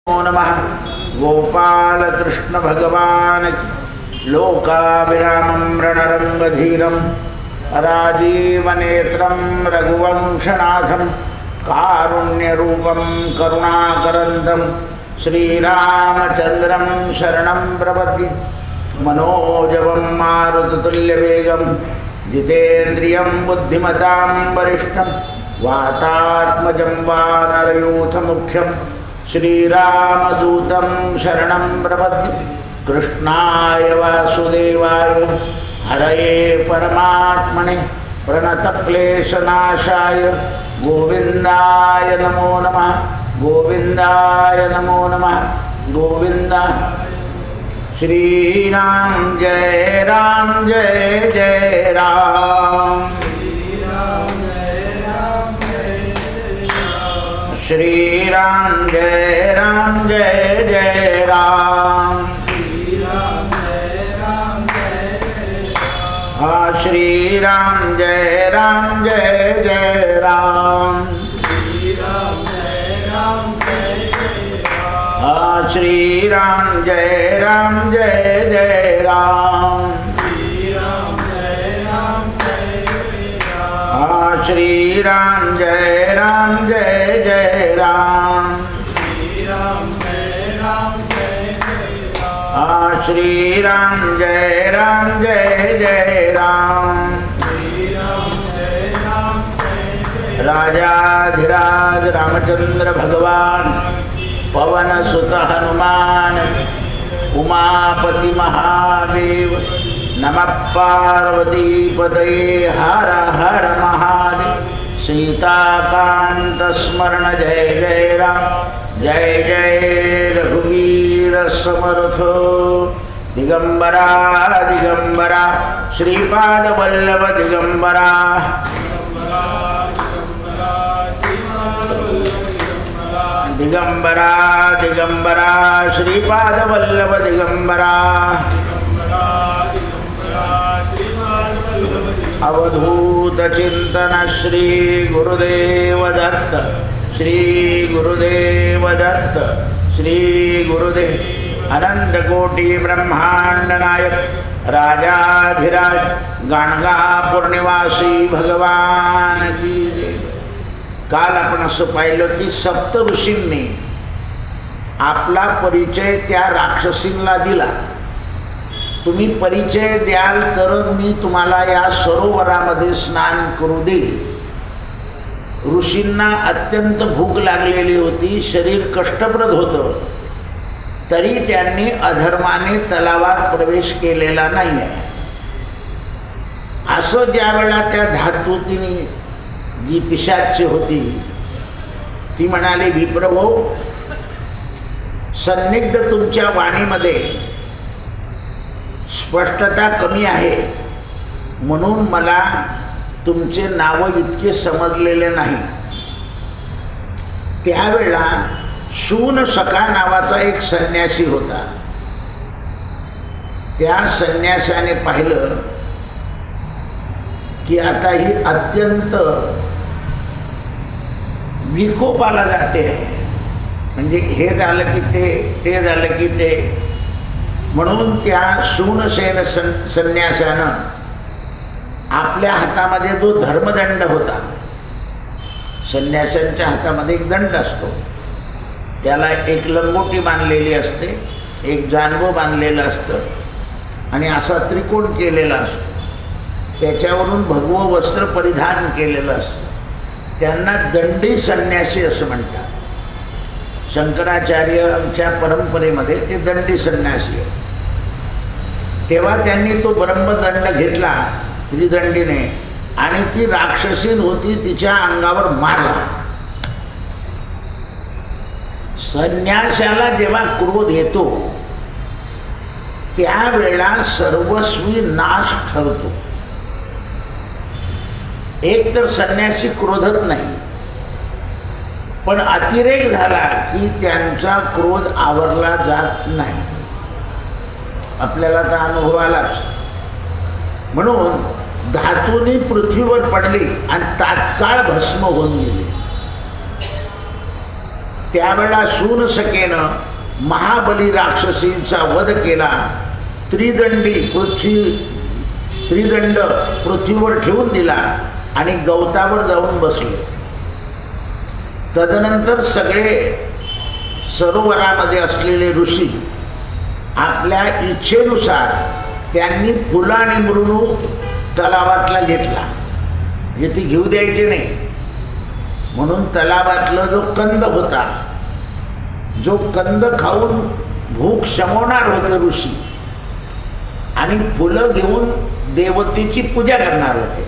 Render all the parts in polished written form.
नमः गोपाल कृष्ण भगवान की लोकाभिरामं रणरंगधीरं राजीवनेत्रं रघुवंशनाथं कारुण्यरूपं करुणाकरन्दं श्रीरामचन्द्रं शरणं प्रपद्ये मनोजवं मारुततुल्यवेगं जितेन्द्रियं बुद्धिमतां वरिष्ठं वातात्मजं वानरयूथमुख्यं श्रीरामदूतं शरणं प्रपद्ये कृष्णाय वासुदेवाय हरये परमात्मने प्रणतक्लेशनाशाय गोविन्दाय नमो नमः गोविन्दाय नमो नमः गोविन्द श्रीराम जय जय राम श्रीराम जय जय राम श्रीराम जय जय राम श्रीराम जय जय राम श्रीराम जय जय राम श्रीराम जय जय राम राजाधिराज रामचंद्र भगवान पवन सुत हनुमान उमापति महादेव नमः पार्वती पतये हर हर महादेव सीताकांत स्मरण जय जय राम जय जय रघुवीर समर्थ दिगंबरा दिगंबरा श्रीपाद वल्लभ दिगंबरा दिगंबरा दिगंबरा श्रीपाद वल्लभ दिगंबरा अवधूत चिंतन श्री गुरुदेव दत्त श्री गुरुदेव दत्त श्री गुरुदेव अनंत कोटि ब्रह्मांड नायक राजाधिराज गाणगापूर निवासी भगवान की जय। काल आपण असं पाहिलं की सप्त ऋषींनी आपला परिचय त्या राक्षसींना दिला. तुम्ही परिचय द्याल तरच मी तुम्हाला या सरोवरामध्ये स्नान करू देईल. ऋषींना अत्यंत भूक लागलेली होती, शरीर कष्टप्रद होतं, तरी त्यांनी अधर्माने तलावात प्रवेश केलेला नाही आहे. असं ज्यावेळेला त्या धातुतीने जी पिशाच्य होती ती म्हणाली, विप्रभो, सन्निग्ध तुमच्या वाणीमध्ये स्पष्टता कमी आहे, म्हणून मला तुमचे नाव इतके समजलेले नाही. त्यावेळेला शूनसखा नावाचा एक संन्यासी होता. त्या संन्यासाने पाहिलं की आता ही अत्यंत विकोपाला जाते आहे, म्हणजे हे झालं की ते झालं की ते. म्हणून त्या शूनसेन संन्यासानं आपल्या हातामध्ये जो धर्मदंड होता, संन्यासांच्या हातामध्ये एक दंड असतो, त्याला एक लंगोटी बांधलेली असते, एक जानवं बांधलेलं असतं आणि असा त्रिकोण केलेला असतो, त्याच्यावरून भगवं वस्त्र परिधान केलेलं असतं. त्यांना दंडी संन्यासी असं म्हणतात. शंकराचार्यांच्या परंपरेमध्ये ते दंडी संन्यासी आहे. तेव्हा त्यांनी तो ब्रह्मदंड घेतला त्रिदंडीने आणि ती राक्षसीन होती, तिच्या अंगावर मारला. संन्यासाला जेव्हा क्रोध येतो त्यावेळेला सर्वस्वी नाश ठरतो. एक तर संन्यासी क्रोधत नाही, पण अतिरेक झाला की त्यांचा क्रोध आवरला जात नाही. आपल्याला तर अनुभव आलाच. म्हणून धातूनी पृथ्वीवर पडली आणि तात्काळ भस्म होऊन गेली. त्यावेळा सूनसखेनं महाबली राक्षसींचा वध केला. त्रिदंड पृथ्वीवर ठेवून दिला आणि गवतावर जाऊन बसले. तदनंतर सगळे सरोवरामध्ये असलेले ऋषी आपल्या इच्छेनुसार त्यांनी फुलं आणि मृणू तलावातला घेतला, म्हणजे ती घेऊ द्यायची नाही म्हणून. तलावातला जो कंद होता, जो कंद खाऊन भूक शमवणार होते ऋषी, आणि फुलं घेऊन देवतेची पूजा करणार होते,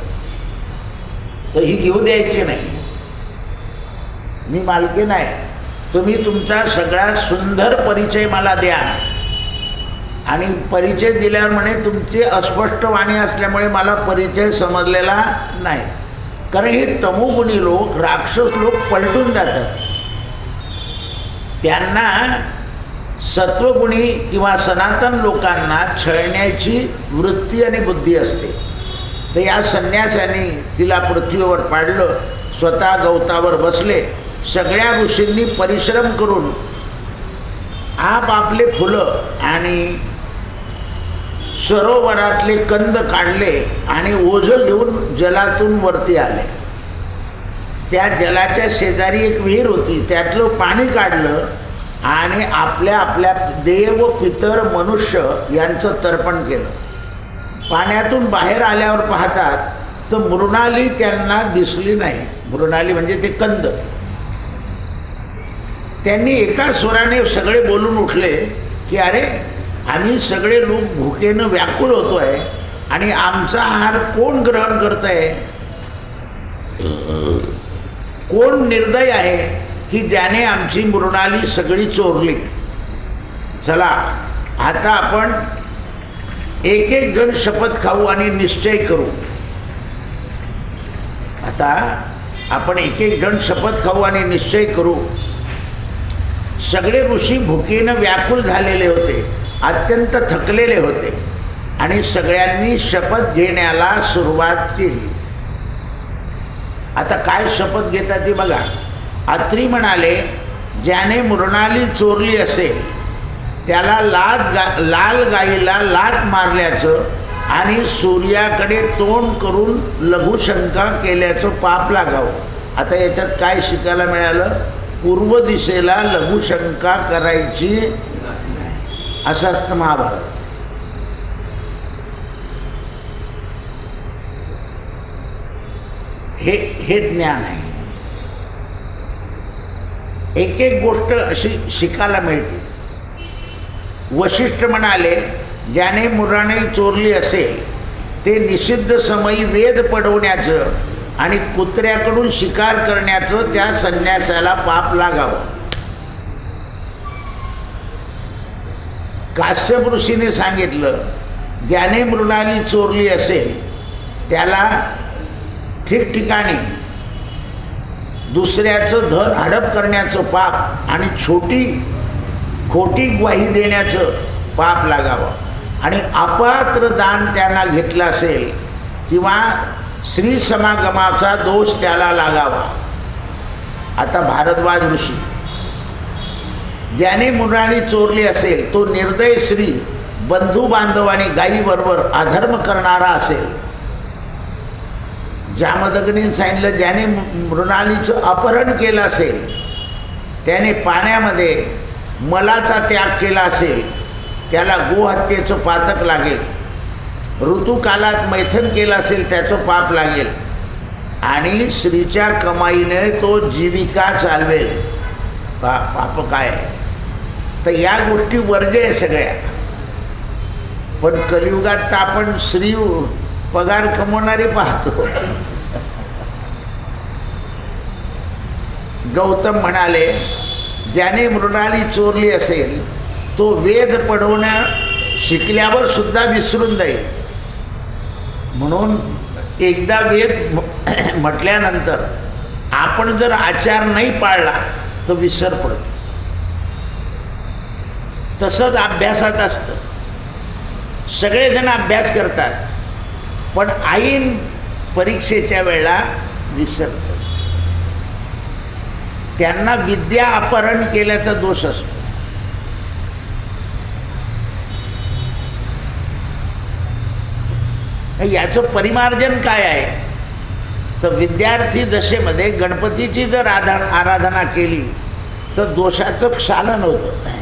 तर ही घेऊ द्यायची नाही. मी मालकीण आहे, तुम्ही तुमचा सगळा सुंदर परिचय मला द्या. आणि परिचय दिल्यावर म्हणे तुमची अस्पष्ट वाणी असल्यामुळे मला परिचय समजलेला नाही. कारण हे तमोगुणी लोक, राक्षस लोक पलटून जातात. त्यांना सत्वगुणी किंवा सनातन लोकांना छळण्याची वृत्ती आणि बुद्धी असते. तर या संन्यासांनी तिला पृथ्वीवर पाडलं, स्वतः गवतावर बसले. सगळ्या ऋषींनी परिश्रम करून आपले फुलं आणि सरोवरातले कंद काढले आणि ओझं घेऊन जलातून वरती आले. त्या जलाच्या शेजारी एक विहीर होती, त्यातलं पाणी काढलं आणि आपल्या आपल्या देव, पितर, मनुष्य यांचं तर्पण केलं. पाण्यातून बाहेर आल्यावर पाहतात तर मृणाली त्यांना दिसली नाही. मृणाली म्हणजे ते कंद. त्यांनी एका स्वराने सगळे बोलून उठले की अरे, आम्ही सगळे लोक भुकेनं व्याकुळ होतो आहे आणि आमचा आहार कोण ग्रहण करत आहे? कोण निर्दय आहे की ज्याने आमची मृणाली सगळी चोरली? चला आता आपण एक एक जण शपथ खाऊ आणि निश्चय करू. आता आपण एक एक जण शपथ खाऊ आणि निश्चय करू. सगळे ऋषी भुकेनं व्याकुळ झालेले होते, अत्यंत थकलेले होते आणि सगळ्यांनी शपथ घेण्याला सुरुवात केली. आता काय शपथ घेतात ती बघा. अत्री म्हणाले, ज्याने मृणाली चोरली असेल त्याला लाल गाईला लाट मारल्याचं आणि सूर्याकडे तोंड करून लघुशंका केल्याचं पाप लागावं. आता याच्यात काय शिकायला मिळालं? पूर्व दिशेला लघुशंका करायची नाही, असं असतं महाभारत. हे ज्ञान आहे. एक एक गोष्ट अशी शिकायला मिळते. वशिष्ठ म्हणाले, ज्याने मृणाली चोरली असेल ते निषिद्ध समयी वेद पढवण्याचं आणि कुत्र्याकडून शिकार करण्याचं त्या संन्यासाला पाप लागावं. काश्यप ऋषीने सांगितलं, ज्याने मृणाली चोरली असेल त्याला ठिकठिकाणी दुसऱ्याचं धन हडप करण्याचं पाप आणि खोटी ग्वाही देण्याचं पाप लागावं. आणि अपात्र दान त्यांना घेतलं असेल किंवा श्री समागमाचा दोष त्याला लागावा. आता भारद्वाज ऋषी, ज्याने मृणाली चोरली असेल तो निर्दय श्री, बंधू बांधव आणि गायीबरोबर अधर्म करणारा असेल. जामदग्नीने सांगितलं, ज्याने मृणालीचं अपहरण केलं असेल, त्याने पाण्यामध्ये मलाचा त्याग केला असेल त्याला गोहत्येचं पातक लागेल. ऋतुकालात मैथन केलं असेल त्याचं पाप लागेल. आणि स्त्रीच्या कमाईने तो जीविका चालवेल. पाप काय आहे? तर या गोष्टी वर्ज्य आहे सगळ्या. पण कलियुगात तर आपण स्त्री पगार कमवणारे पाहतो. गौतम म्हणाले, ज्याने मृणाली चोरली असेल तो वेद पढवणं शिकल्यावर सुद्धा विसरून जाईल. म्हणून एकदा वेद म्हटल्यानंतर आपण जर आचार नाही पाळला तर विसर पडतो. तसंच अभ्यासात असतं. सगळेजण अभ्यास करतात पण ऐन परीक्षेच्या वेळेला विसरतात. त्यांना विद्या अपहरण केल्याचा दोष असतो. याचं परिमार्जन काय आहे तर विद्यार्थी दशेमध्ये गणपतीची जर आराधना केली तर दोषाचं क्षालन होतं.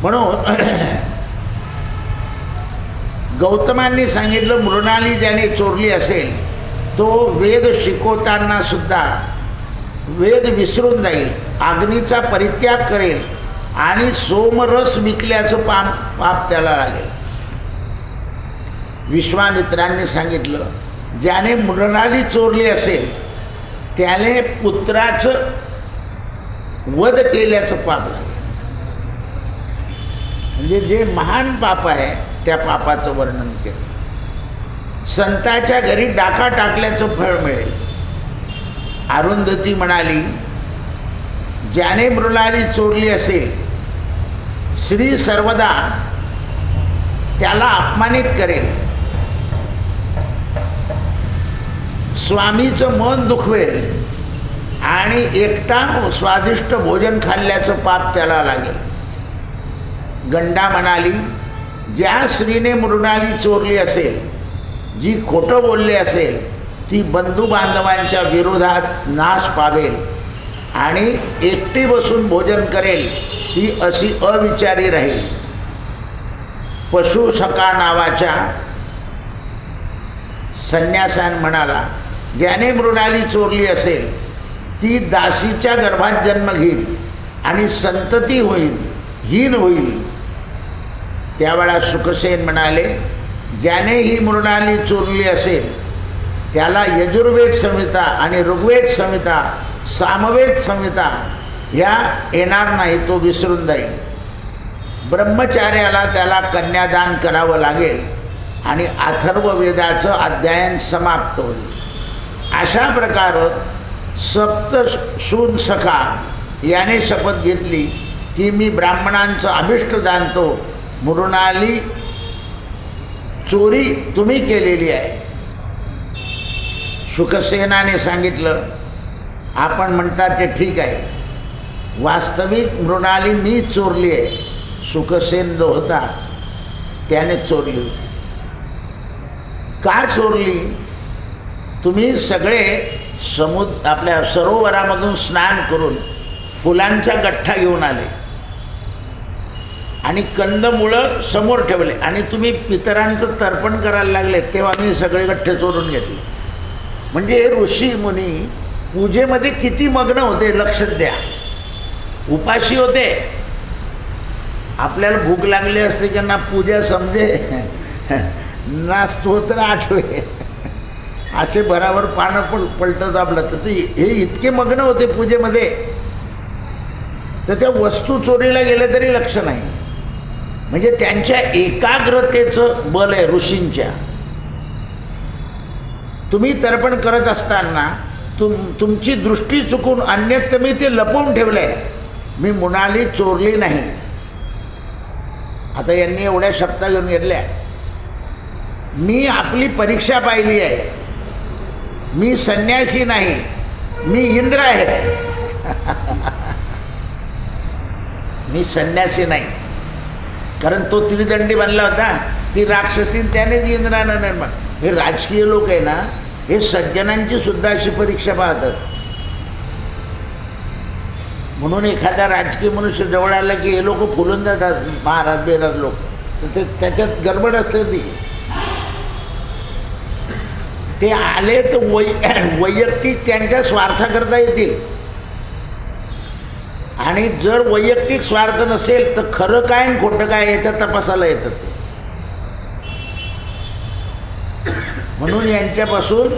म्हणून गौतमांनी सांगितलं मृणाली ज्याने चोरली असेल तो वेद शिकवताना सुद्धा वेद विसरून जाईल, अग्नीचा परित्याग करेल आणि सोमरस विकल्याचं पाप त्याला लागेल. विश्वामित्रांनी सांगितलं ज्याने मृणाली चोरली असेल त्याने पुत्राचं वध केल्याचं पाप लागेल. म्हणजे जे महान पाप आहे त्या पापाचं वर्णन केलं. संताच्या घरी डाका टाकल्याचं फळ मिळेल. अरुंधती म्हणाली ज्याने मृणाली चोरली असेल श्री सर्वदा त्याला अपमानित करेल, स्वामीचं मन दुखवेल आणि एकटा स्वादिष्ट भोजन खाल्ल्याचं पाप त्याला लागेल. गंडा म्हणाली ज्या स्त्रीने मृणाली चोरली असेल, जी खोटं बोलली असेल ती बंधू बांधवांच्या विरोधात नाश पावेल आणि एकटी बसून भोजन करेल, ती अशी अविचारी राहील. पशुसखा नावाच्या संन्यासान म्हणाला ज्याने मृणाली चोरली असेल ती दासीच्या गर्भात जन्म घेईल आणि संतती होईल, हीन होईल. त्यावेळा सुखसेन म्हणाले ज्याने ही मृणाली चोरली असेल त्याला यजुर्वेद संहिता आणि ऋग्वेद संहिता, सामवेद संहिता ह्या येणार नाही, तो विसरून जाईल. ब्रह्मचार्याला त्याला कन्यादान करावं लागेल आणि अथर्ववेदाचं अध्ययन समाप्त होईल. अशा प्रकारे सप्तशून सखा याने शपथ घेतली की मी ब्राह्मणांचं अभिष्ट जाणतो, मृणाली चोरी तुम्ही केलेली आहे. शुकसेनाने सांगितलं आपण म्हणतात ते ठीक आहे, वास्तविक मृणाली मी चोरली आहे. शुकसेन जो होता त्याने चोरली होती. का चोरली? तुम्ही सगळे आपल्या सरोवरामधून स्नान करून फुलांचा गठ्ठा घेऊन आले आणि कंदमुळं समोर ठेवले आणि तुम्ही पितरांचं तर्पण करायला लागले, तेव्हा मी सगळे गठ्ठे चोरून घेतले. म्हणजे ऋषी मुनी पूजेमध्ये किती मग्न होते लक्ष द्या. उपाशी होते. आपल्याला भूक लागली असते की ना पूजा समजे ना स्तोत्र आठवे, असे बराबर पानं पलटत आपलं. तर हे इतके मग्न होते पूजेमध्ये तर त्या वस्तू चोरीला गेल्या तरी लक्ष नाही. म्हणजे त्यांच्या एकाग्रतेचं बल आहे ऋषींच्या. तुम्ही तर्पण करत असताना तुमची दृष्टी चुकून अन्यत्र मी ते लपवून ठेवलं आहे, मी मृणाली चोरली नाही. आता यांनी एवढ्या शब्द घेऊन घेतल्या. मी आपली परीक्षा पाहिली आहे, मी संन्यासी नाही, मी इंद्र आहे. मी संन्यासी नाही, कारण तो त्रिदंडी बनला होता, ती राक्षसी त्यानेच इंद्रानं निर्माण. हे राजकीय लोक आहे ना, हे सज्जनांची सुद्धा अशी परीक्षा पाहतात. म्हणून एखादा राजकीय मनुष्य जवळ आला की हे लोक फुलून जातात, महाराज बेराज लोक. तर ते त्याच्यात गडबड असते. ते आले तर वैयक्तिक त्यांच्या स्वार्थाकरता येतील आणि जर वैयक्तिक स्वार्थ नसेल तर खरं काय आणि खोटं काय याच्या तपासाला येतात. म्हणून यांच्यापासून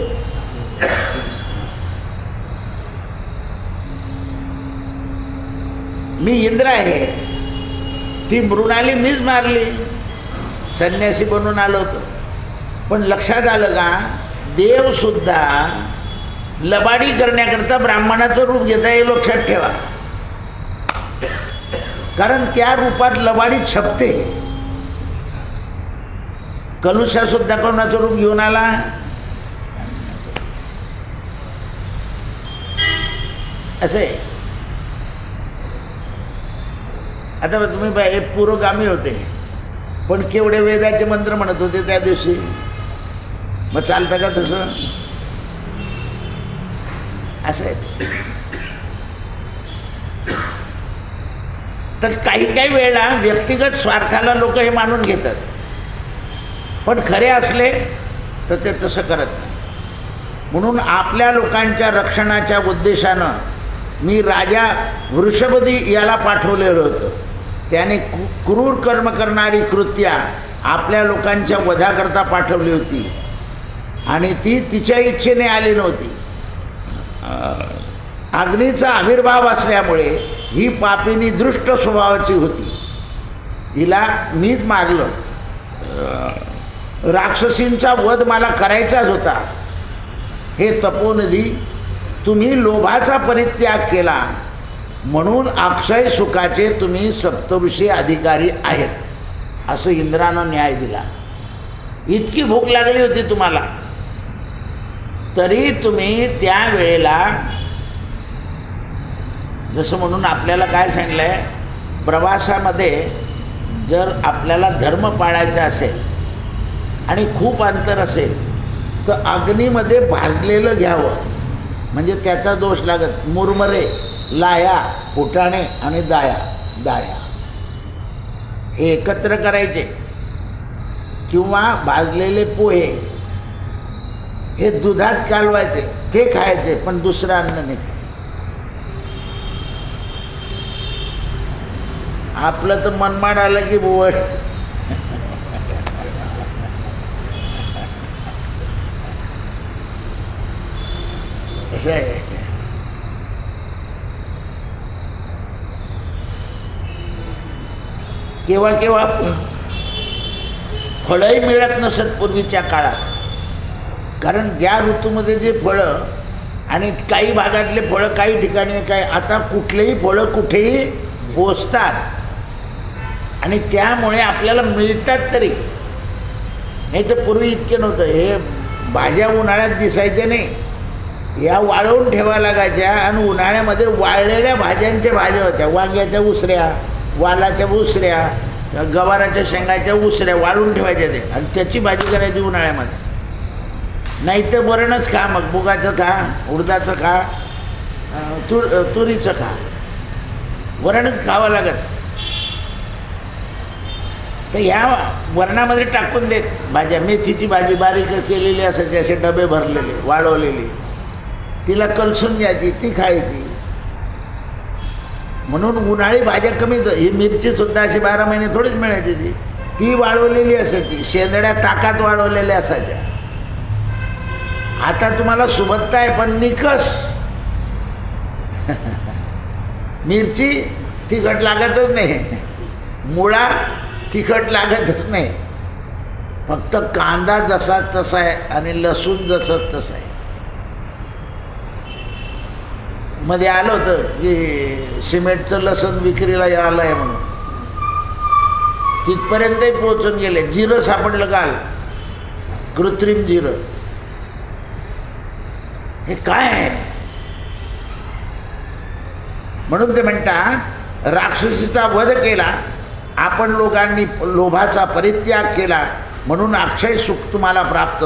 मी इंद्र आहे, ती मृणाली मीच मारली, संन्यासी बनून आलो होतो. पण लक्षात आलं का, देवसुद्धा लबाडी करण्याकरता ब्राह्मणाचं रूप घेता हे लक्षात ठेवा. कारण त्या रूपात लबाडी छपते. कलुषासुद्धा कोणाचं रूप घेऊन आला, असं आहे. आता तुम्ही हे पुरोगामी होते, पण केवढे वेदाचे मंत्र म्हणत होते त्या दिवशी. मग चालतं का तसं? असं आहे ते. तर काही काही वेळेला व्यक्तिगत स्वार्थाला लोक हे मानून घेतात, पण खरे असले तर ते तसं करत नाही. म्हणून आपल्या लोकांच्या रक्षणाच्या उद्देशानं मी राजा वृषभदी याला पाठवलेलं होतं. त्याने क्रूर कर्म करणारी कृत्या आपल्या लोकांच्या वधाकरता पाठवली होती आणि ती तिच्या इच्छेने आली नव्हती. अग्नीचा आविर्भाव असल्यामुळे ही पापिनी दृष्ट स्वभावाची होती. हिला मीच मारलं. राक्षसींचा वध मला करायचाच होता. हे तपोनिधी, तुम्ही लोभाचा परित्याग केला म्हणून अक्षय सुखाचे तुम्ही सप्तऋषी अधिकारी आहेत, असं इंद्रानं न्याय दिला. इतकी भूक लागली होती तुम्हाला, तरी तुम्ही त्यावेळेला, जसं म्हणून आपल्याला काय सांगितलं आहे, प्रवासामध्ये जर आपल्याला धर्म पाळायचा असेल आणि खूप अंतर असेल तर अग्नीमध्ये भाजलेलं घ्यावं, म्हणजे त्याचा दोष लागत. मुरमरे, लाया, फुटाणे आणि डाळ्या हे एकत्र करायचे, किंवा भाजलेले पोहे हे दुधात कालवायचे, ते खायचे, पण दुसरं अन्न नाही खायचं. आपलं तर मनमाड आलं की बुवड. असं आहे. केव्हा केव्हा फळंही मिळत नसत पूर्वीच्या काळात, कारण ज्या ऋतूमध्ये जे फळं, आणि काही भागातले फळं काही ठिकाणी काय, आता कुठलेही फळं कुठेही पोचतात आणि त्यामुळे आपल्याला मिळतात तरी. नाही तर पूर्वी इतके नव्हतं. हे भाज्या उन्हाळ्यात दिसायच्या नाही, या वाळवून ठेवा लागायच्या, आणि उन्हाळ्यामध्ये वाळलेल्या भाज्यांच्या भाज्या होत्या. वांग्याच्या उसऱ्या, वालाच्या उसऱ्या, गवाराच्या शेंगाच्या उसऱ्या वाळून ठेवायच्या ते, आणि त्याची भाजी करायची उन्हाळ्यामध्ये. नाही तर वरणच खा, मग मुगाचं खा, उडदाचं खा, तुरीचं खा, वरणच खावं लागत. तर ह्या वरणामध्ये टाकून देत भाज्या. मेथीची भाजी बारीक केलेली असायची, असे डबे भरलेले, वाळवलेली, तिला कलसून घ्यायची, ती खायची. म्हणून उन्हाळी भाज्या कमी. ही मिरचीसुद्धा अशी 12 महिने थोडीच मिळायची, ती वाळवलेली असायची, शेंदड्या ताकात वाळवलेल्या असायच्या. आता तुम्हाला सुबत्ता आहे पण निकस. मिरची तिखट लागतच नाही, मुळा तिखट लागतच नाही, फक्त कांदा जसा तसा आहे आणि लसूण जसं तसं आहे. मध्ये आलं होतं की सिमेंटचं लसूण विक्रीला आलं आहे म्हणून, तिथपर्यंतही पोहोचून गेले. जिरं सापडलं काल, कृत्रिम जिरं. हे काय आहे? म्हणून ते म्हणतात, राक्षसीचा वध केला आपण, लोकांनी लोभाचा परित्याग केला म्हणून अक्षय सुख तुम्हाला प्राप्त.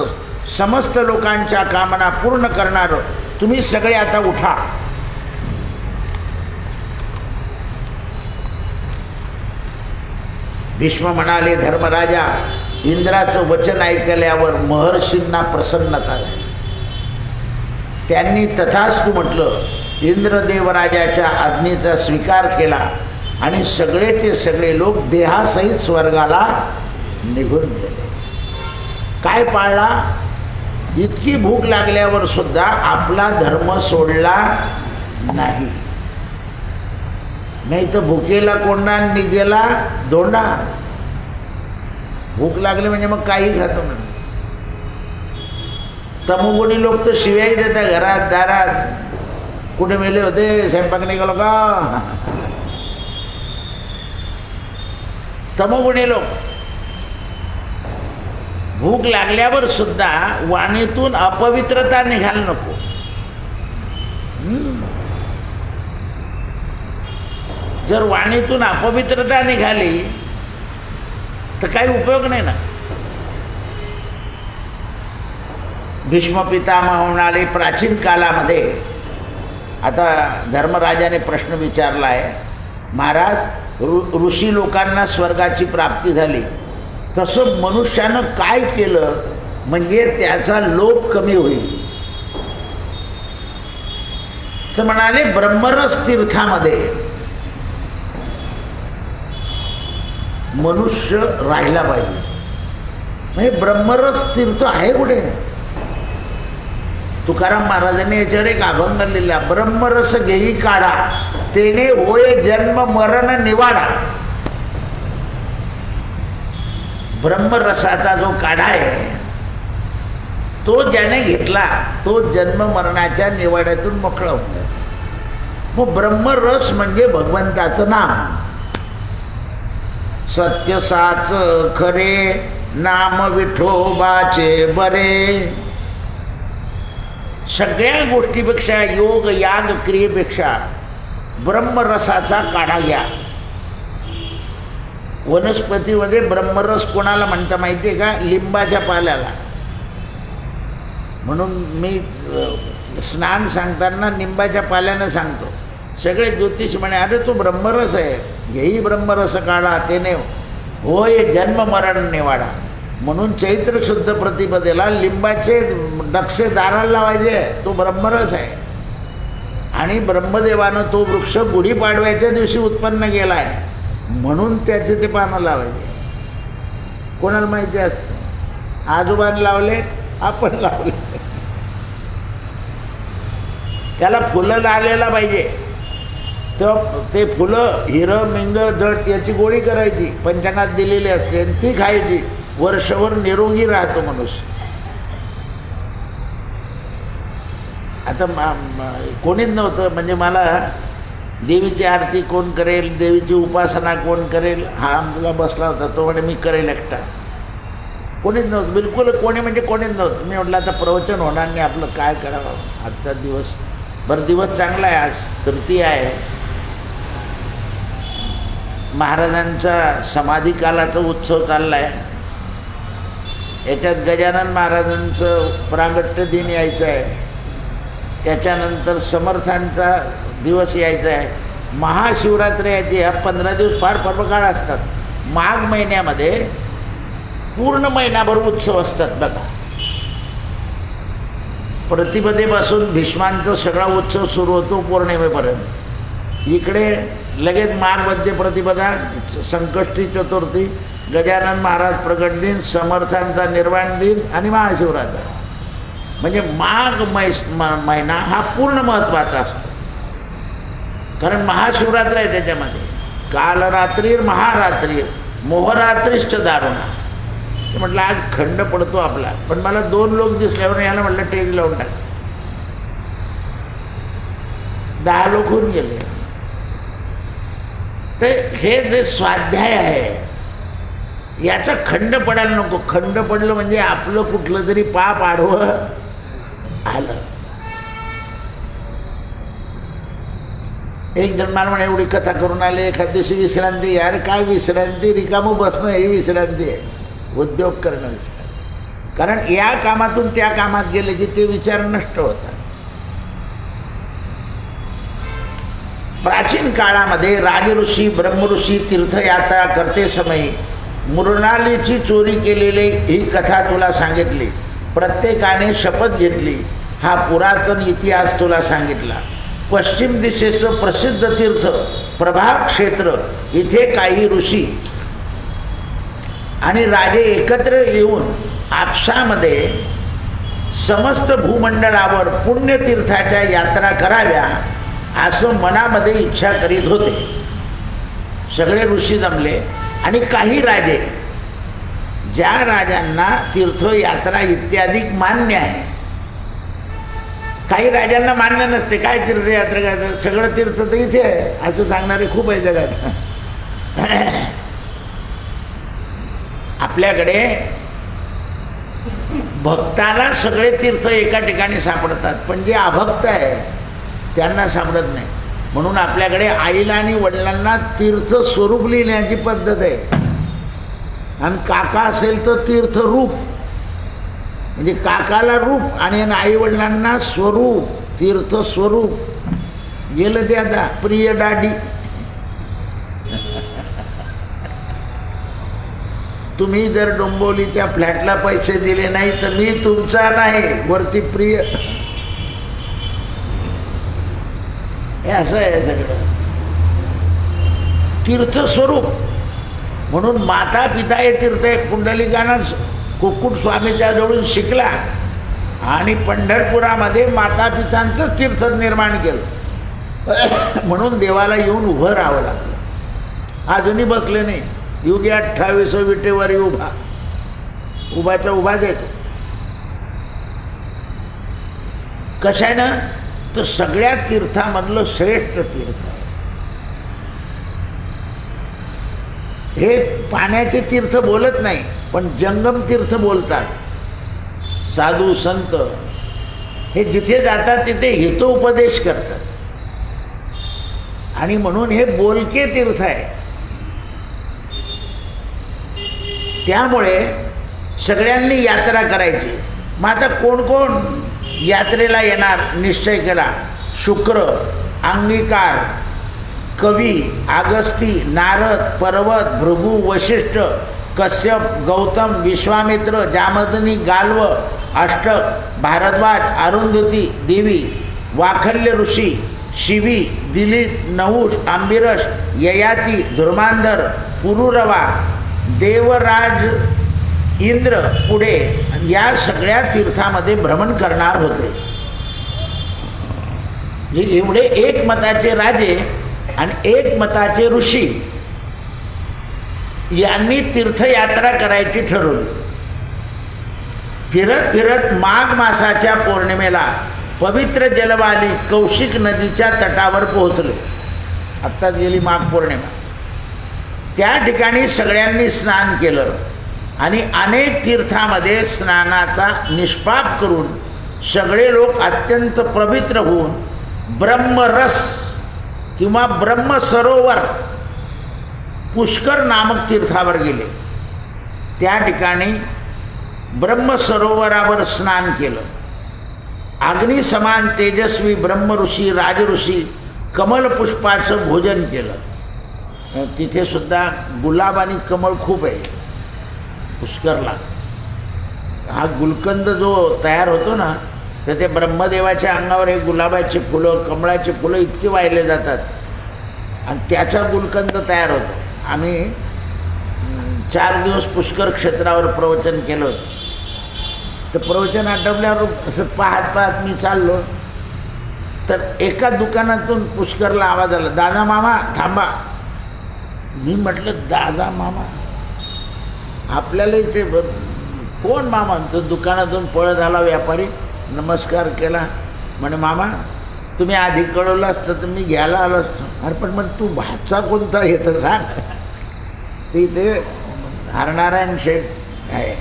समस्त लोकांच्या कामना पूर्ण करणारं तुम्ही सगळे आता उठा. भीष्म म्हणाले, धर्मराजा, इंद्राचं वचन ऐकल्यावर महर्षींना प्रसन्नता झाली. त्यांनी तथास्तु म्हटलं. इंद्रदेवराजाच्या आज्ञेचा स्वीकार केला आणि सगळेचे सगळे लोक देहासहित स्वर्गाला निघून गेले. काय पाळला? इतकी भूक लागल्यावर सुद्धा आपला धर्म सोडला नाही. नाही तर भुकेला कोंडा, निजेला दोंडा. भूक लागली म्हणजे मग काही खातो ना. तमोगुणी लोक तर शिव्याही देतात घरात दारात. कुठे मेले होते, स्वयंपाक निघालो का? तमोगुणी लोक भूक लागल्यावर सुद्धा वाणीतून अपवित्रता निघाल नको. जर वाणीतून अपवित्रता निघाली तर काही उपयोग नाही ना. भीष्म पितामह म्हणाले प्राचीन कालामध्ये, आता धर्मराजाने प्रश्न विचारला आहे, महाराज ऋषी लोकांना स्वर्गाची प्राप्ती झाली, तसं मनुष्यानं काय केलं म्हणजे त्याचा लोभ कमी होईल? तर म्हणाले ब्रह्मरस तीर्थामध्ये मनुष्य राहिला पाहिजे. म्हणजे ब्रह्मरस तीर्थ आहे कुठे? तुकाराम महाराजांनी याच्यावर एक अभंग लिहिला, ब्रह्मरस घेई काढा तेने होय जन्म मरण निवाडा. ब्रह्मरसाचा जो काढा आहे तो ज्याने घेतला तो जन्म मरणाच्या निवाड्यातून मोकळा होऊन जातो. मग ब्रह्मरस म्हणजे भगवंताचं नाम. सत्य साच खरे नाम विठोबाचे बरे. सगळ्या गोष्टीपेक्षा, योग याग क्रियेपेक्षा ब्रह्मरसाचा काढा घ्या. वनस्पतीमध्ये ब्रह्मरस कोणाला म्हणता माहिती आहे का? लिंबाच्या पाल्याला. म्हणून मी स्नान सांगताना लिंबाच्या पाल्यानं सांगतो. सगळे ज्योतिष म्हणे अरे तो ब्रह्मरस आहे, घेई ब्रह्मरस काढा तेने होय जन्म मरण निवाडा. म्हणून चैत्र शुद्ध प्रतिपदेला लिंबाचे डक्षे दाराला लावायचे, तो ब्रह्मरस आहे. आणि ब्रह्मदेवानं तो वृक्ष गुढीपाडव्याच्या दिवशी उत्पन्न केला आहे, म्हणून त्याचे ते पानं लावायचे. कोणाला माहिती असतं? आजोबांनी लावले, आपण लावले. त्याला फुलं लावलेला पाहिजे. तर ते फुलं हिरं मिंग जट याची गोळी करायची, पंचांगात दिलेली असते, आणि ती खायची. वर्षभर निरोगी राहतो मनुष्य. आता कोणीच नव्हतं म्हणजे मला देवीची आरती कोण करेल, देवीची उपासना कोण करेल, हा आमला बसला होता. तो म्हणे मी करेल एकटा. कोणीच नव्हतं, बिलकुल कोणी म्हणजे कोणीच नव्हतं. मी म्हटलं आता प्रवचन होणार नाही, आपलं काय करावं. आजचा दिवस बरं, दिवस चांगला आहे, आज तृतीय आहे. महाराजांचा समाधी कालाचा उत्सव चालला आहे. याच्यात गजानन महाराजांचं प्रागट्य दिन यायचं आहे, त्याच्यानंतर समर्थांचा दिवस यायचा आहे, महाशिवरात्री यायची. ह्या 15 दिवस फार पर्वकाळ असतात. माघ महिन्यामध्ये पूर्ण महिनाभर उत्सव असतात बघा. प्रतिपदेपासून भीष्मांचा सगळा उत्सव सुरू होतो पौर्णिमेपर्यंत. इकडे लगेच माघ मध्य प्रतिपदा, संकष्टी चतुर्थी, गजानन महाराज प्रकट दिन, समर्थांचा निर्वाण दिन आणि महाशिवरात्र. म्हणजे माघ महिना हा पूर्ण महत्त्वाचा असतो, कारण महाशिवरात्र आहे त्याच्यामध्ये. कालरात्रीर महारात्रीर मोहरात्रीश्च दारुणा. ते म्हटलं आज खंड पडतो आपला, पण मला 2 लोक दिसल्यावर याला म्हटलं टेज लावून टाक. 10 लोक होऊन गेले. तर हे जे स्वाध्याय आहे याचा खंड पडायला नको. खंड पडलं म्हणजे आपलं कुठलं तरी पाप आडवं आलं. एक जण मला म्हणे एवढी कथा करून आले, एखाद दिवशी विश्रांती. यार काय विश्रांती? रिकामं बसणं ही विश्रांती आहे, उद्योग करणं विश्रांती. कारण या कामातून त्या कामात गेले की ते विचार नष्ट होतात. प्राचीन काळामध्ये राजऋषी ब्रह्मऋषी तीर्थयात्रा करते समय मृणालीची चोरी केलेली ही कथा तुला सांगितली. प्रत्येकाने शपथ घेतली. हा पुरातन इतिहास तुला सांगितला. पश्चिम दिशेचं प्रसिद्ध तीर्थ प्रभाग क्षेत्र, इथे काही ऋषी आणि राजे एकत्र येऊन आपसामध्ये समस्त भूमंडळावर पुण्यतीर्थाच्या यात्रा कराव्या असं मनामध्ये इच्छा करीत होते. सगळे ऋषी जमले आणि काही राजे, ज्या राजांना तीर्थयात्रा इत्यादी मान्य आहे, काही राजांना मान्य नसते. काय तीर्थयात्रा काय, सगळं तीर्थ तर इथे आहे असं सांगणारे खूप आहे जगात. आपल्याकडे भक्ताला सगळे तीर्थ एका ठिकाणी सापडतात, पण जे अभक्त आहे त्यांना सापडत नाही. म्हणून आपल्याकडे आईला आणि वडिलांना तीर्थ स्वरूप लिहिण्याची पद्धत आहे. आणि काका असेल तर तीर्थ रूप, म्हणजे काकाला रूप आणि आई वडिलांना स्वरूप, तीर्थ स्वरूप. गेलं ते आता प्रिय डाडी. तुम्ही जर डोंबिवलीच्या फ्लॅटला पैसे दिले नाही तर मी तुमचा नाही, वरती प्रिय. हे असं आहे सगळं तीर्थस्वरूप. म्हणून माता पिता हे तीर्थ आहे. पुंडलिकानं कुक्कुट स्वामीच्या जवळून शिकला आणि पंढरपुरामध्ये माता पितांचं तीर्थ निर्माण केलं. म्हणून देवाला येऊन उभं राहावं लागलं. अजूनही बसले नाही. युगी 28 विटेवर उभा, उभाचा उभा देतो. कशानं? तर सगळ्या तीर्थामधलं श्रेष्ठ तीर्थ आहे हे. पाण्याचे तीर्थ बोलत नाही, पण जंगम तीर्थ बोलतात. साधू संत हे जिथे जातात तिथे हितोपदेश करतात, आणि म्हणून हे बोलके तीर्थ आहे. त्यामुळे सगळ्यांनी यात्रा करायची. मग आता कोण कोण यात्रेला येणार निश्चय केला? शुक्र, अंगिकार, कवी, अगस्ती, नारद, पर्वत, भृगु, वशिष्ठ, कश्यप, गौतम, विश्वामित्र, जामदनी, गाल्व, अष्टक, भारद्वाज, अरुंधती देवी, वाखल्य ऋषी, शिवी, दिलीप, नहुष, आंबिरस, ययाती, धुर्मांधर, पुरुरवा, देवराज, इंद्र पुढे या सगळ्या तीर्थामध्ये भ्रमण करणार होते. एवढे एक मताचे राजे आणि एक मताचे ऋषी यांनी तीर्थयात्रा करायची ठरवली. फिरत फिरत माघ मासाच्या पौर्णिमेला पवित्र जलवाली कौशिक नदीच्या तटावर पोहोचले. आत्ताच गेली माघ पौर्णिमा. त्या ठिकाणी सगळ्यांनी स्नान केलं आणि अनेक तीर्थामध्ये स्नानाचा निष्पाप करून सगळे लोक अत्यंत पवित्र होऊन ब्रह्मरस किंवा ब्रह्मसरोवर पुष्कर नामक तीर्थावर गेले. त्या ठिकाणी ब्रह्मसरोवरावर स्नान केलं. अग्निसमान तेजस्वी ब्रह्मऋषी राजऋषी कमलपुष्पाचं भोजन केलं. तिथे सुद्धा गुलाब आणि कमळ खूप आहे पुष्करला. हा गुलकंद जो तयार होतो ना, तर ते ब्रह्मदेवाच्या अंगावर हे गुलाबाची फुलं, कमळाची फुलं इतकी वाहिले जातात आणि त्याचा गुलकंद तयार होतो. आम्ही 4 दिवस पुष्कर क्षेत्रावर प्रवचन केलं होतं. तर प्रवचन आटपल्यावर असं पाहत पाहत मी चाललो, तर एका दुकानातून पुष्करला आवाज आला, दादा मामा थांबा. मी म्हटलं दादा मामा, आपल्याला इथे कोण मामा? तो दुकानातून पळत आला व्यापारी, नमस्कार केला. म्हणे मामा तुम्ही आधी कळवलं असतं तर मी घ्यायला आलो असतो. अरे पण मग तू भाचा कोणता हे तर सांग. ते इथे हरनारायण शेठ आहे,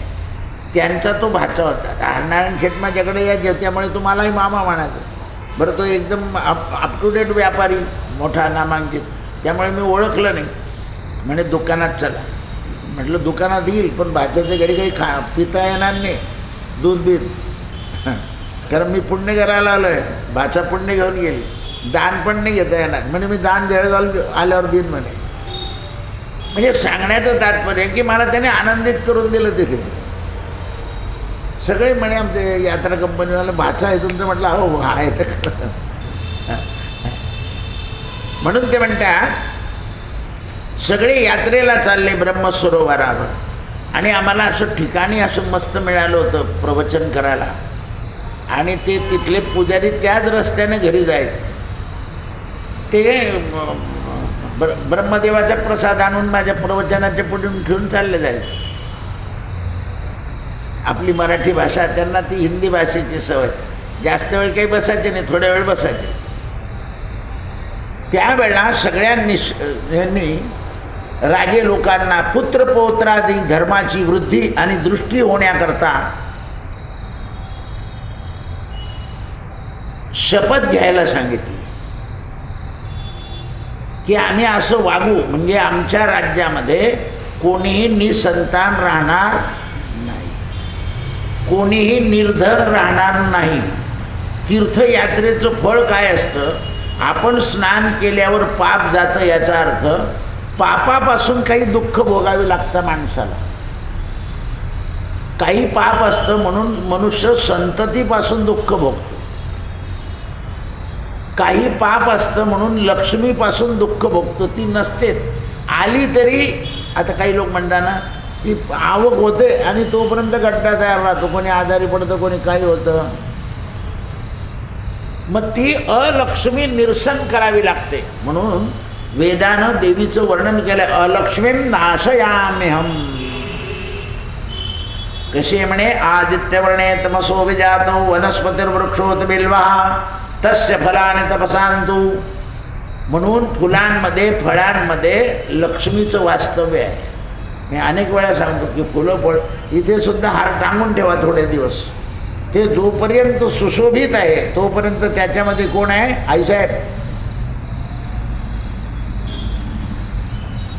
त्यांचा तो भाचा होता. हरनारायण शेठ माझ्याकडे यायचे, त्यामुळे तुम्हालाही मामा म्हणायचं. बरं तो एकदम अप टू डेट व्यापारी, मोठा नामांकित, त्यामुळे मी ओळखलं नाही. म्हणे दुकानात चला. म्हटलं दुकानात येईल, पण भाच्याच्या घरी काही पिता येणार नाही, दूध बीत, कारण मी पुण्य करायला आलो आहे. भाचा पुण्य घेऊन येईल, दान पण नाही घेता येणार. म्हणजे मी दान जळगाव आल्यावर देईन म्हणे. म्हणजे सांगण्याचं तात्पर्य की मला त्याने आनंदित करून दिलं. तिथे सगळे म्हणे आमचे यात्रा कंपनीवाला, भाचा आहे तुमचं? म्हटलं हो आहे. तर म्हणून ते म्हणतात सगळे यात्रेला चालले ब्रह्मसरोवरावर, आणि आम्हाला असं ठिकाणी असं मस्त मिळालं होतं प्रवचन करायला. आणि ते तिथले पुजारी त्याच रस्त्याने घरी जायचे. ते ब्रह्मदेवाचा प्रसाद आणून माझ्या प्रवचनाच्या पुढे ठेवून चालले जायचे. आपली मराठी भाषा, त्यांना ती हिंदी भाषेची सवय. जास्त वेळ काही बसायचे नाही, थोड्या वेळ बसायचे. त्यावेळेला सगळ्यांनी राजे लोकांना पुत्रपौत्रादी धर्माची वृद्धी आणि दृष्टी होण्याकरता शपथ घ्यायला सांगितली. की आम्ही असं वागू म्हणजे आमच्या राज्यामध्ये कोणीही निसंतान राहणार नाही, कोणीही निर्धन राहणार नाही. तीर्थयात्रेचं फळ काय असतं? आपण स्नान केल्यावर पाप जातं, याचा अर्थ पापापासून काही दुःख भोगावे लागतं माणसाला. काही पाप असतं म्हणून मनुष्य संततीपासून दुःख भोगतो. काही पाप असतं म्हणून लक्ष्मीपासून दुःख भोगतो. ती नसतेच, आली तरी. आता काही लोक म्हणतात ना की आवक होते आणि तोपर्यंत गड्डा तयार राहतो, कोणी आजारी पडतं, कोणी काही होतं. मग ती अलक्ष्मी निरसन करावी लागते. म्हणून वेदानं देवीचं वर्णन केलं, अलक्ष्मीं नाशयाम्यहम. कशी म्हणे, आदित्यवर्णे तमसो विजातो वनस्पतिर्वृक्षोत बिल्वः तस्य फलानि तपसांतु. म्हणून फुलांमध्ये फळांमध्ये लक्ष्मीचं वास्तव्य आहे. मी अनेक वेळा सांगतो की फुलं फळ इथे सुद्धा हार टांगून ठेवा थोडे दिवस. ते जोपर्यंत सुशोभित आहे तोपर्यंत त्याच्यामध्ये कोण आहे? आईसाहेब.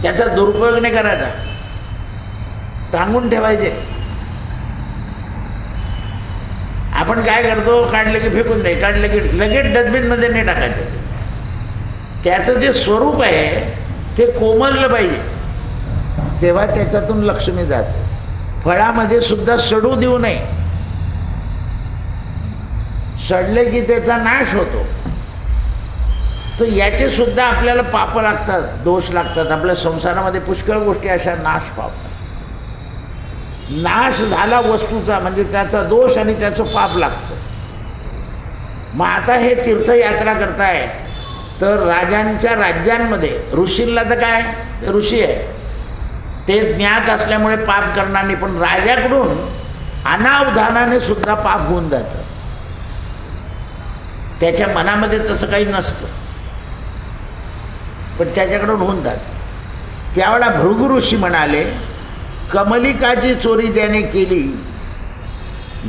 त्याचा दुरुपयोग नाही करायचा, टांगून ठेवायचे. आपण काय करतो, काढलं की फेकून दे, काढलं की लगेच डस्टबिनमध्ये नाही टाकायचं. त्याचं जे स्वरूप आहे ते कोमललं पाहिजे, तेव्हा त्याच्यातून लक्ष्मी जाते. फळामध्ये सुद्धा सडू देऊ नये, सडले की त्याचा नाश होतो. तर याचे सुद्धा आपल्याला पाप लागतात, दोष लागतात. आपल्या संसारामध्ये पुष्कळ गोष्टी अशा नाश पावतात. नाश झाला वस्तूचा म्हणजे त्याचा दोष आणि त्याचं पाप लागतं. मग आता हे तीर्थयात्रा करताय तर राजांच्या राज्यांमध्ये, ऋषींना तर काय, ऋषी आहे ते ज्ञात असल्यामुळे पाप करणार नाही, पण राजाकडून अनावधानाने सुद्धा पाप होऊन जातं. त्याच्या मनामध्ये तसं काही नसतं पण त्याच्याकडून होऊन जातं. त्यावेळेला भृगु ऋषी म्हणाले, कमलिकाची चोरी ज्याने केली,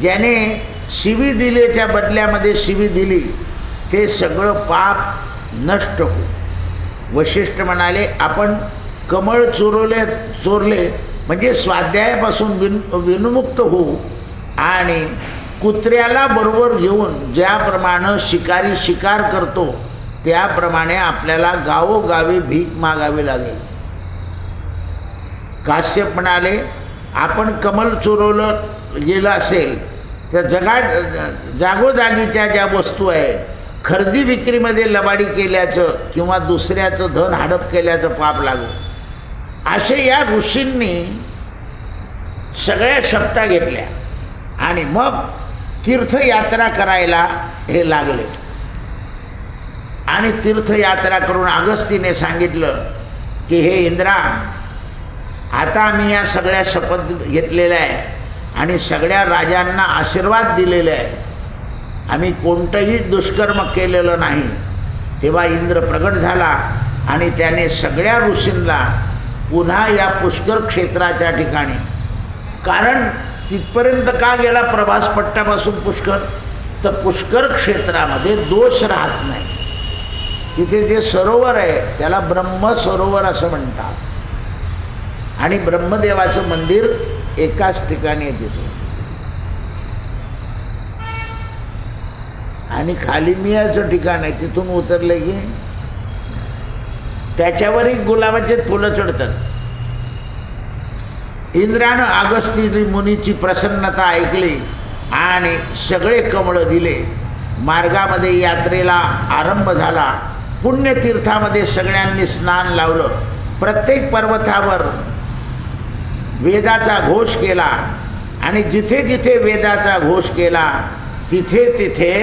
ज्याने शिवी दिलेच्या बदल्यामध्ये शिवी दिली, ते सगळं पाप नष्ट हो. वशिष्ठ म्हणाले, आपण कमळ चोरले म्हणजे स्वाध्यायापासून विनमुक्त होऊ आणि कुत्र्याला बरोबर घेऊन ज्याप्रमाणे शिकारी शिकार करतो त्याप्रमाणे आपल्याला गावोगावी भीक मागावी लागेल. काश्यप म्हणाले, आपण कमल चोरवलं गेलं असेल तर जागोजागीच्या ज्या वस्तू आहे, खरेदी विक्रीमध्ये लबाडी केल्याचं किंवा दुसऱ्याचं धन हडप केल्याचं पाप लागू. असे या ऋषींनी सगळ्या शपथा घेतल्या आणि मग तीर्थयात्रा करायला हे लागले. आणि तीर्थयात्रा करून अगस्तीने सांगितलं की हे इंद्रा, आता आम्ही या सगळ्या शपथ घेतलेल्या आहे आणि सगळ्या राजांना आशीर्वाद दिलेले आहे, आम्ही कोणतंही दुष्कर्म केलेलं नाही. तेव्हा इंद्र प्रगट झाला आणि त्याने सगळ्या ऋषींना पुन्हा या पुष्कर क्षेत्राच्या ठिकाणी, कारण तिथपर्यंत का गेला प्रभास पट्ट्यापासून पुष्कर, तर पुष्कर क्षेत्रामध्ये दोष राहत नाही. तिथे जे सरोवर आहे त्याला ब्रह्म सरोवर असं म्हणतात आणि ब्रह्मदेवाचं मंदिर एकाच ठिकाणी आहे तिथे. आणि खाली मियाचं ठिकाण आहे, तिथून उतरले की त्याच्यावरही गुलाबाचे फुलं चढतात. इंद्रानं अगस्ती मुनीची प्रसन्नता ऐकली आणि सगळे कमळं दिले. मार्गामध्ये यात्रेला आरंभ झाला. पुण्यतीर्थामध्ये सगळ्यांनी स्नान लावलं. प्रत्येक पर्वतावर वेदाचा घोष केला आणि जिथे जिथे वेदाचा घोष केला तिथे तिथे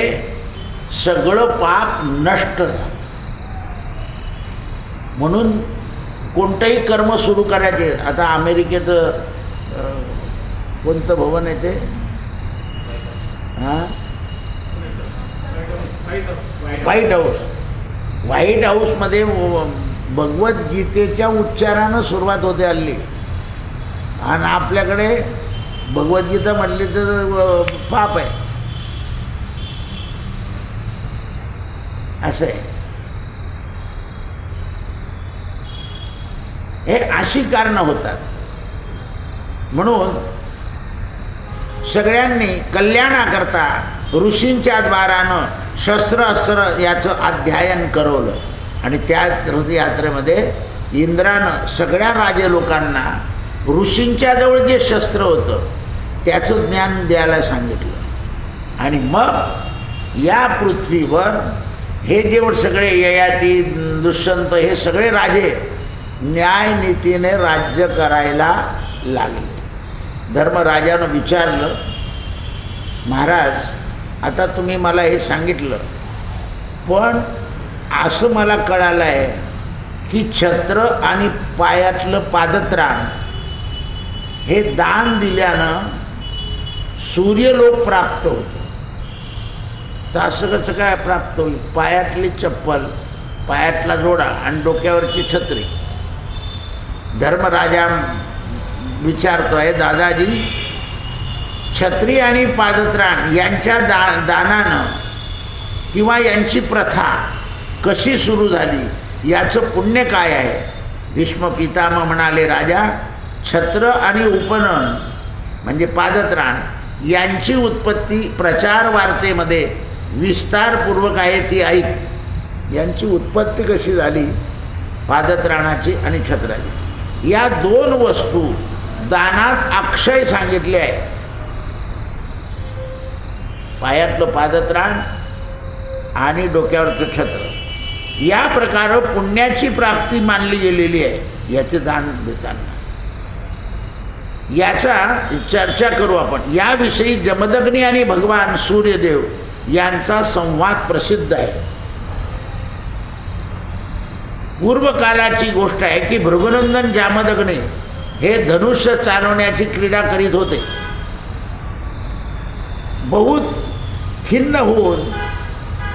सगळं पाप नष्ट झालं. म्हणून कोणतंही कर्म सुरू करायचे. आता अमेरिकेचं कोणतं भवन आहे ते, हां, व्हाईट हाऊस. व्हाईट हाऊसमध्ये भगवद्गीतेच्या उच्चारानं सुरुवात होते हल्ली. आणि आपल्याकडे भगवद्गीता म्हटली तर पाप आहे असं आहे. हे अशी कारणं होतात. म्हणून सगळ्यांनी कल्याणाकरता ऋषींच्या द्वारानं शस्त्र अस्त्र याचं अध्ययन करवलं. आणि त्या रथयात्रेमध्ये इंद्रानं सगळ्या राजे लोकांना ऋषींच्या जवळ जे शस्त्र होतं त्याचं ज्ञान द्यायला सांगितलं. आणि मग या पृथ्वीवर हे जेवढे सगळे ययाती दुष्यंत हे सगळे राजे न्यायनीतीने राज्य करायला लागले. धर्मराजानं विचारलं, महाराज आता तुम्ही मला हे सांगितलं, पण असं मला कळालं आहे की छत्र आणि पायातलं पादत्राण हे दान दिल्यानं सूर्यलोक प्राप्त होतो. तर असं कसं काय प्राप्त होईल? पायातली चप्पल, पायातला जोडा आणि डोक्यावरची छत्री. धर्मराजा विचारतोय, दादाजी छत्री आणि पादत्राण यांच्या दानानं किंवा यांची प्रथा कशी सुरू झाली, याचं पुण्य काय आहे? भीष्म पितामह म्हणाले, राजा छत्र आणि उपनयन म्हणजे पादत्राण यांची उत्पत्ती प्रचार वार्तेमध्ये विस्तारपूर्वक आहे, ती ऐक. यांची उत्पत्ती कशी झाली? पादत्राणाची आणि छत्राची. या दोन वस्तू दानात अक्षय सांगितले आहे. पायातलं पादत्राण आणि डोक्यावरचं छत्र या प्रकारे पुण्याची प्राप्ती मानली गेलेली आहे याचे दान देताना. याचा चर्चा करू आपण. याविषयी जमदग्नी आणि भगवान सूर्यदेव यांचा संवाद प्रसिद्ध आहे. पूर्वकालाची गोष्ट आहे की भृगुनंदन जामदग्नी हे धनुष्य चालवण्याची क्रीडा करीत होते. बहुत खिन्न होऊन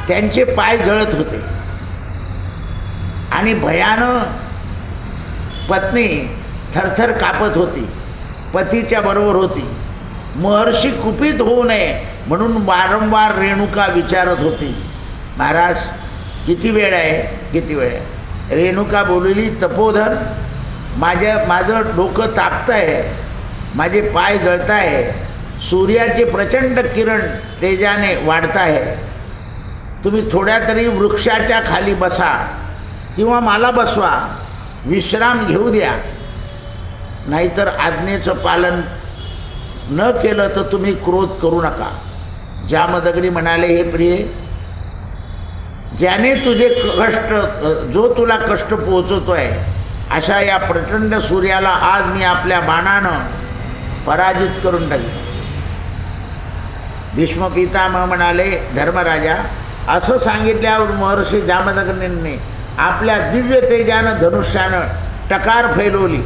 त्यांचे पाय जळत होते आणि भयानं पत्नी थरथर कापत होती, पतीच्या बरोबर होती. महर्षी कुपित होऊ नये म्हणून वारंवार रेणुका विचारत होती, महाराज किती वेळ आहे, किती वेळ आहे? रेणुका बोलली, तपोधन माझं डोकं तापतं आहे, माझे पाय जळत आहे, सूर्याचे प्रचंड किरण तेजाने वाढत आहे. तुम्ही थोड्या तरी वृक्षाच्या खाली बसा किंवा मला बसवा, विश्राम घेऊ द्या, नाहीतर आज्ञेचं पालन न केलं तर तुम्ही क्रोध करू नका. जामदग्नी म्हणाले, हे प्रिय, ज्याने तुझे कष्ट, जो तुला कष्ट पोहोचवतोय अशा या प्रचंड सूर्याला आज मी आपल्या बाणानं पराजित करून टाकेन. भीष्म पितामह म्हणाले, धर्मराजा असं सांगितल्यावर महर्षी जामदग्नींनी आपल्या दिव्य तेजानं धनुष्यानं टकार फैलवली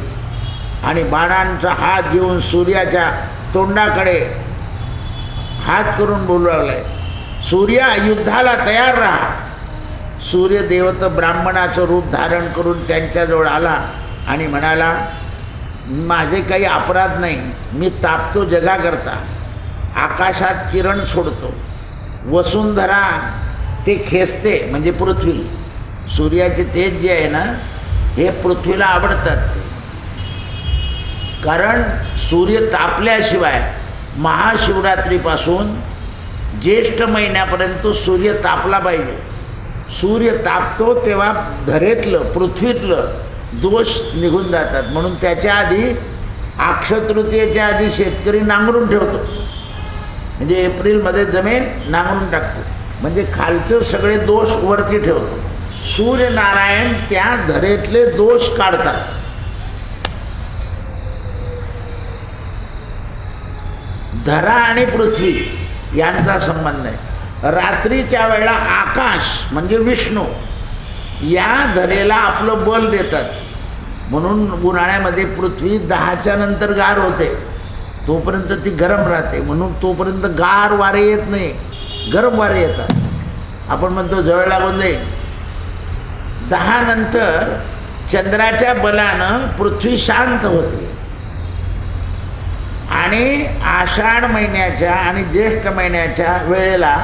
आणि बाणांचा हात घेऊन सूर्याच्या तोंडाकडे हात करून बोलू लागलाय, सूर्या युद्धाला तयार राहा. सूर्यदेव तर ब्राह्मणाचं रूप धारण करून त्यांच्याजवळ आला आणि म्हणाला, माझे काही अपराध नाही, मी तापतो जगाकरता, आकाशात किरण सोडतो, वसुंधरा ते खेचते म्हणजे पृथ्वी. सूर्याचे तेज जे आहे ना हे पृथ्वीला आवडतात ते, कारण सूर्य तापल्याशिवाय महाशिवरात्रीपासून ज्येष्ठ महिन्यापर्यंत सूर्य तापला पाहिजे. सूर्य तापतो तेव्हा धरेतलं पृथ्वीतलं दोष निघून जातात. म्हणून त्याच्या आधी अक्षयतृतीयेच्या आधी शेतकरी नांगरून ठेवतो, म्हणजे एप्रिलमध्ये जमीन नांगरून टाकतो, म्हणजे खालचं सगळे दोष वरती ठेवतो. सूर्यनारायण त्या धरेतले दोष काढतात. धरा आणि पृथ्वी यांचा संबंध आहे. रात्रीच्या वेळेला आकाश म्हणजे विष्णू या धरेला आपलं बल देतात. म्हणून उन्हाळ्यामध्ये पृथ्वी 10च्या नंतर गार होते, तोपर्यंत ती गरम राहते. म्हणून तोपर्यंत गार वारे येत नाही, गरम वारे येतात. आपण म्हणतो जळ लागून जाईल. 10 नंतर चंद्राच्या बलानं पृथ्वी शांत होते आणि आषाढ महिन्याच्या आणि ज्येष्ठ महिन्याच्या वेळेला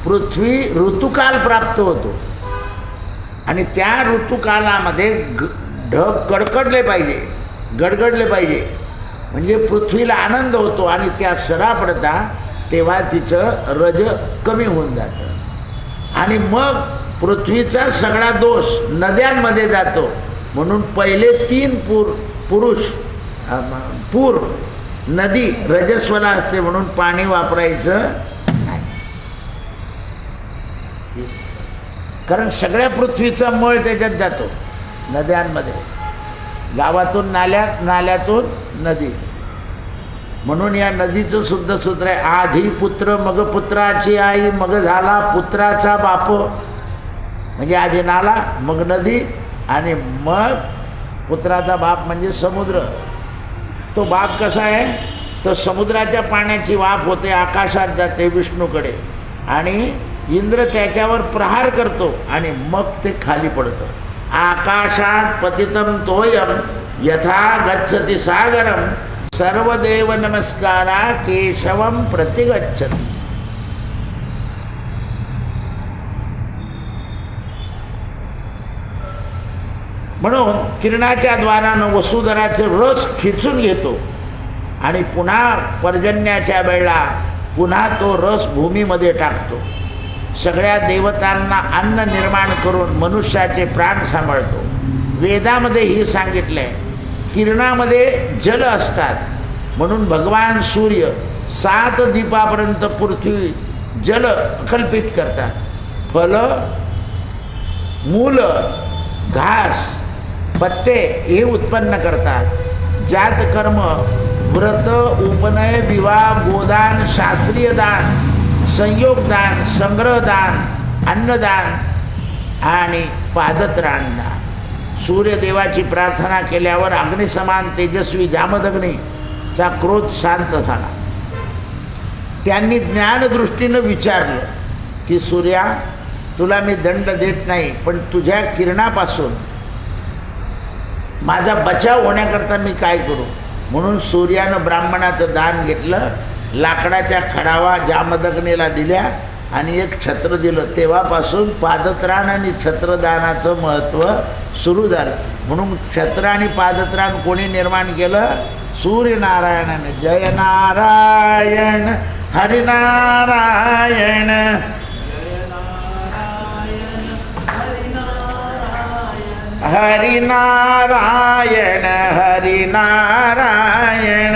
पृथ्वी ऋतुकाल प्राप्त होतो आणि त्या ऋतुकालामध्ये ढग कडकडले पाहिजे, गडगडले पाहिजे, म्हणजे पृथ्वीला आनंद होतो आणि त्या सरा पडता तेव्हा तिचं रज कमी होऊन जातं आणि मग पृथ्वीचा सगळा दोष नद्यांमध्ये जातो. म्हणून पहिले 3 पूर नदी रजस्वला असते म्हणून पाणी वापरायचं नाही, कारण सगळ्या पृथ्वीचा मळ त्याच्यात जातो नद्यांमध्ये, गावातून नाल्यातून नदी. म्हणून या नदीचं सुद्धा सूत्र आहे, आधी पुत्र मग पुत्राची आई मग झाला पुत्राचा बाप. म्हणजे आधी नाला मग नदी आणि मग पुत्राचा बाप म्हणजे समुद्र. तो बाप कसा आहे, तर समुद्राच्या पाण्याची वाफ होते, आकाशात जाते विष्णूकडे आणि इंद्र त्याच्यावर प्रहार करतो आणि मग ते खाली पडतं. आकाशात पतितम तोयम यथा गच्छति सागरम सर्वदेव नमस्कारा केशवम प्रतिगच्छति. म्हणून किरणाच्या द्वारानं वसुधराचं रस खिचून घेतो आणि पुन्हा पर्जन्याच्या वेळेला पुन्हा तो रस भूमीमध्ये टाकतो. सगळ्या देवतांना अन्न निर्माण करून मनुष्याचे प्राण सांभाळतो. वेदामध्ये ही सांगितलं आहे, किरणामध्ये जल असतात म्हणून भगवान सूर्य 7 दीपापर्यंत पृथ्वी जल कल्पित करतात. फल, मूल, घास, पत्ते हे उत्पन्न करतात. जात कर्म, व्रत, उपनय, विवाह, गोदान, शास्त्रीय दान, संयोगदान, संग्रहदान, अन्नदान आणि पादत्राण दान. सूर्यदेवाची प्रार्थना केल्यावर अग्निसमान तेजस्वी जामदग्नीचा क्रोध शांत झाला. त्यांनी ज्ञानदृष्टीनं विचारलं की सूर्या, तुला मी दंड देत नाही, पण तुझ्या किरणापासून माझा बचाव होण्याकरता मी काय करू. म्हणून सूर्यानं ब्राह्मणाचं दान घेतलं, लाकडाच्या खडावा जामदग्नीला दिल्या आणि एक छत्र दिलं. तेव्हापासून पादत्राण आणि छत्रदानाचं महत्त्व सुरू झालं. म्हणून छत्र आणि पादत्राण कोणी निर्माण केलं? सूर्यनारायणाने. जय नारायण हरिनारायण, हरिनारायण हरिनारायण,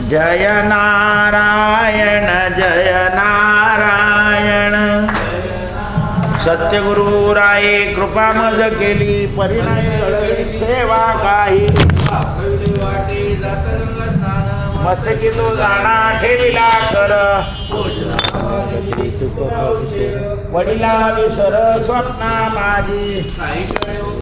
जय नारायण जय नारायण. सत्यगुरु राये कृपा मज केली, परिणामी कळली सेवा काही. मस्तकी तो जाणा ठेविला कर, वडिला विसर स्वप्ना माझी.